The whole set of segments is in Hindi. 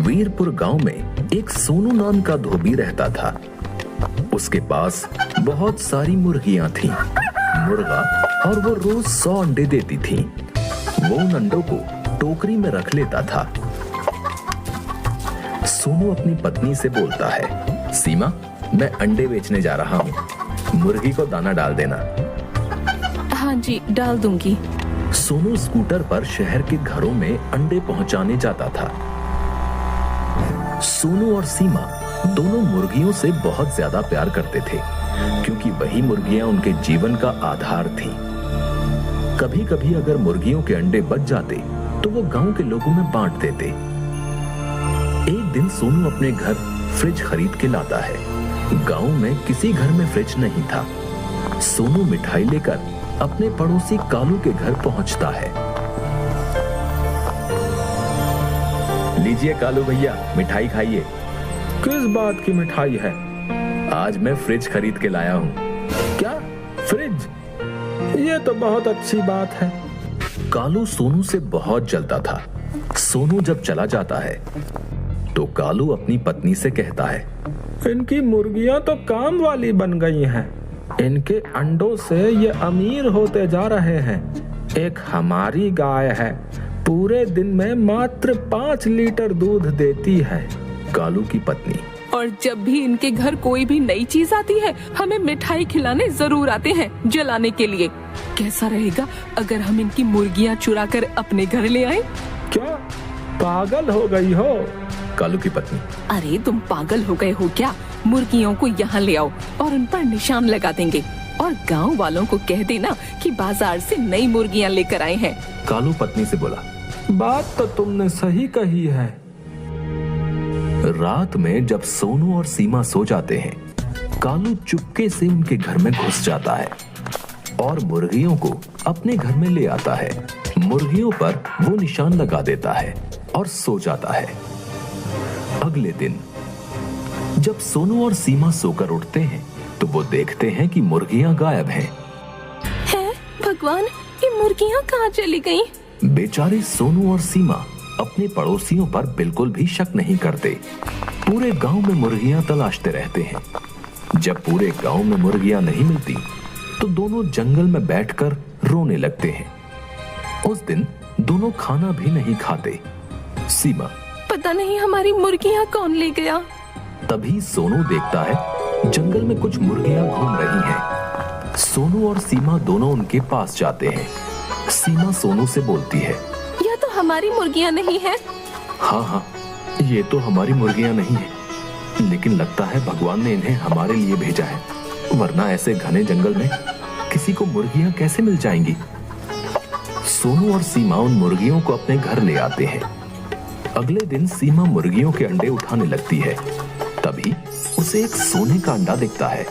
वीरपुर गांव में एक सोनू नाम का धोबी रहता था। उसके पास बहुत सारी मुर्गियां थीं, मुर्गा, और वो रोज 100 अंडे देती थीं। वो उन अंडों को टोकरी में रख लेता था। सोनू अपनी पत्नी से बोलता है, सीमा, मैं अंडे बेचने जा रहा हूँ, मुर्गी को दाना डाल देना। हाँ जी, डाल दूंगी। सोनू स्कूटर पर शहर के घरों में अंडे पहुंचाने जाता था। सोनू और सीमा दोनों मुर्गियों से बहुत ज्यादा प्यार करते थे, क्योंकि वही मुर्गियां उनके जीवन का आधार थीं। कभी कभी अगर मुर्गियों के अंडे बच जाते तो वो गांव के लोगों में बांट देते। एक दिन सोनू अपने घर फ्रिज खरीद के लाता है। गांव में किसी घर में फ्रिज नहीं था। सोनू मिठाई लेकर अपने पड़ोसी कालू के घर पहुंचता है। लीजिए कालू भैया, मिठाई खाइए। किस बात की मिठाई है? आज मैं फ्रिज खरीद के लाया हूँ। क्या फ्रिज? ये तो बहुत अच्छी बात है। कालू सोनू से बहुत जलता था। सोनू जब चला जाता है तो कालू अपनी पत्नी से कहता है, इनकी मुर्गियां तो काम वाली बन गई हैं। इनके अंडों से ये अमीर होते जा रहे हैं। एक हमारी गाय है, पूरे दिन में मात्र 5 लीटर दूध देती है। कालू की पत्नी, और जब भी इनके घर कोई भी नई चीज आती है, हमें मिठाई खिलाने जरूर आते हैं जलाने के लिए। कैसा रहेगा अगर हम इनकी मुर्गियां चुरा कर अपने घर ले आए? क्या पागल हो गई हो? कालू की पत्नी, अरे तुम पागल हो गए हो क्या? मुर्गियों को यहाँ ले आओ और उन पर निशान लगा देंगे, और गांव वालों को कह देना कि बाजार से नई मुर्गियां लेकर आए हैं। कालू पत्नी से बोला, बात तो तुमने सही कही है। रात में जब सोनू और सीमा सो जाते हैं, कालू चुपके से उनके घर में घुस जाता है और मुर्गियों को अपने घर में ले आता है। मुर्गियों पर वो निशान लगा देता है और सो जाता है। अगले दिन जब सोनू और सीमा सोकर उठते हैं तो वो देखते हैं कि मुर्गियां गायब हैं। है भगवान, ये मुर्गियां कहाँ चली गईं? बेचारे सोनू और सीमा अपने पड़ोसियों पर बिल्कुल भी शक नहीं करते। पूरे गांव में मुर्गियां तलाशते रहते हैं। जब पूरे गांव में मुर्गियां नहीं मिलती तो दोनों जंगल में बैठकर रोने लगते हैं। उस दिन दोनों खाना भी नहीं खाते। सीमा, पता नहीं हमारी मुर्गियां कौन ले गया। तभी सोनू देखता है जंगल में कुछ मुर्गियां घूम रही हैं। सोनू और सीमा दोनों उनके पास जाते हैं। सीमा सोनू से बोलती है, यह तो हमारी मुर्गियां नहीं है। हाँ, ये तो हमारी मुर्गियां नहीं है, लेकिन लगता है भगवान ने इन्हें हमारे लिए भेजा है, वरना ऐसे घने जंगल में किसी को मुर्गियां कैसे मिल जाएंगी। सोनू और सीमा उन मुर्गियों को अपने घर ले आते हैं। अगले दिन सीमा मुर्गियों के अंडे उठाने लगती है। तभी उसे एक सोने का अंडा दिखता है।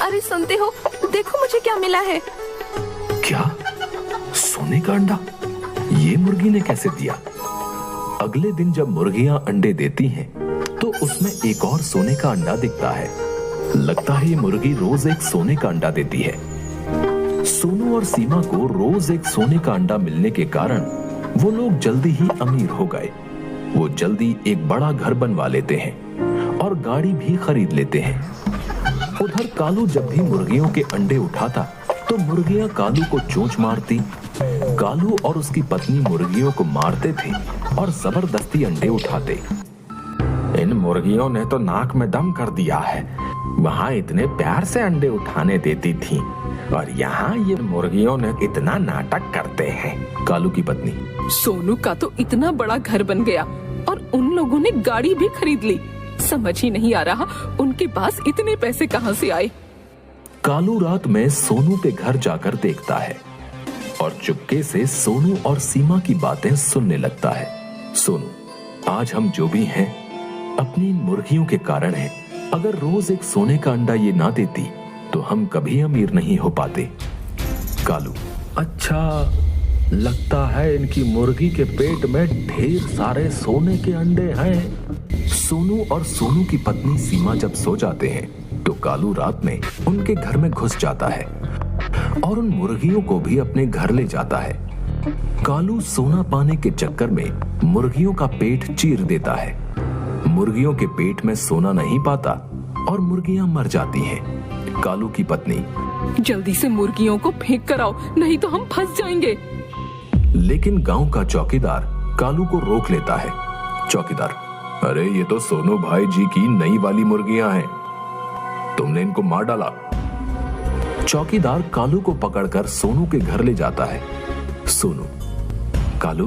अरे सुनते हो, देखो मुझे क्या मिला है। क्या? सोने का अंडा? ये मुर्गी ने कैसे दिया? अगले दिन जब मुर्गियां अंडे देती हैं, तो उसमें एक और सोने का अंडा दिखता है। लगता है ये मुर्गी रोज एक सोने का अंडा देती है। सोनू और सीमा को रोज एक सोने का अंडा मिलने के कारण वो लोग जल्दी ही अमीर हो गए। वो जल्दी एक बड़ा घर बनवा लेते हैं और गाड़ी भी खरीद लेते हैं। उधर कालू जब भी मुर्गियों के अंडे उठाता तो मुर्गियां कालू को चोंच मारती। कालू और उसकी पत्नी मुर्गियों को मारते थे और जबरदस्ती अंडे उठाते। इन मुर्गियों ने तो नाक में दम कर दिया है। वहाँ इतने प्यार से अंडे उठाने देती थी, और यहाँ ये मुर्गियों ने इतना नाटक करते हैं। कालू की पत्नी, सोनू का तो इतना बड़ा घर बन गया और उन लोगों ने गाड़ी भी खरीद ली। समझ ही नहीं आ रहा उनके पास इतने पैसे कहाँ से आए। कालू रात में सोनू के घर जाकर देखता है और चुपके से सोनू और सीमा की बातें सुनने लगता है। सोनू, आज हम जो भी हैं अपनी मुर्गियों के कारण हैं। अगर रोज एक सोने का अंडा ये ना देती तो हम कभी अमीर नहीं हो पाते। कालू, अच्छा, लगता है इनकी मुर्गी के पेट में ढेर सारे सोने के अंडे हैं। सोनू और सोनू की पत्नी सीमा जब सो जाते हैं तो कालू रात में उनके घर में घुस जाता है और उन मुर्गियों को भी अपने घर ले जाता है। कालू सोना पाने के चक्कर में मुर्गियों का पेट चीर देता है। मुर्गियों के पेट में सोना नहीं पाता और मुर्गियां मर जाती हैं। कालू की पत्नी, जल्दी से मुर्गियों को फेंक कर आओ, नहीं तो हम फंस जाएंगे। लेकिन गांव का चौकीदार कालू को रोक लेता है। चौकीदार, अरे ये तो सोनू भाई जी की नई वाली मुर्गियां हैं, तुमने इनको मार डाला। चौकीदार कालू को पकड़कर सोनू के घर ले जाता है। सोनू, कालू,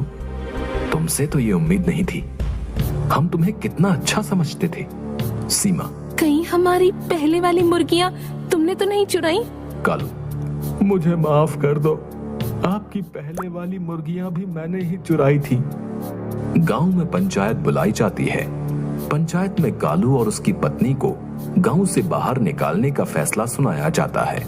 तुमसे तो ये उम्मीद नहीं थी, हम तुम्हें कितना अच्छा समझते थे। सीमा, कहीं हमारी पहले वाली मुर्गियां तुमने तो नहीं चुराई? कालू, मुझे माफ कर दो, आपकी पहले वाली मुर्गियां भी मैंने ही चुराई थी। गांव में पंचायत बुलाई जाती है। पंचायत में कालू और उसकी पत्नी को गांव से बाहर निकालने का फैसला सुनाया जाता है।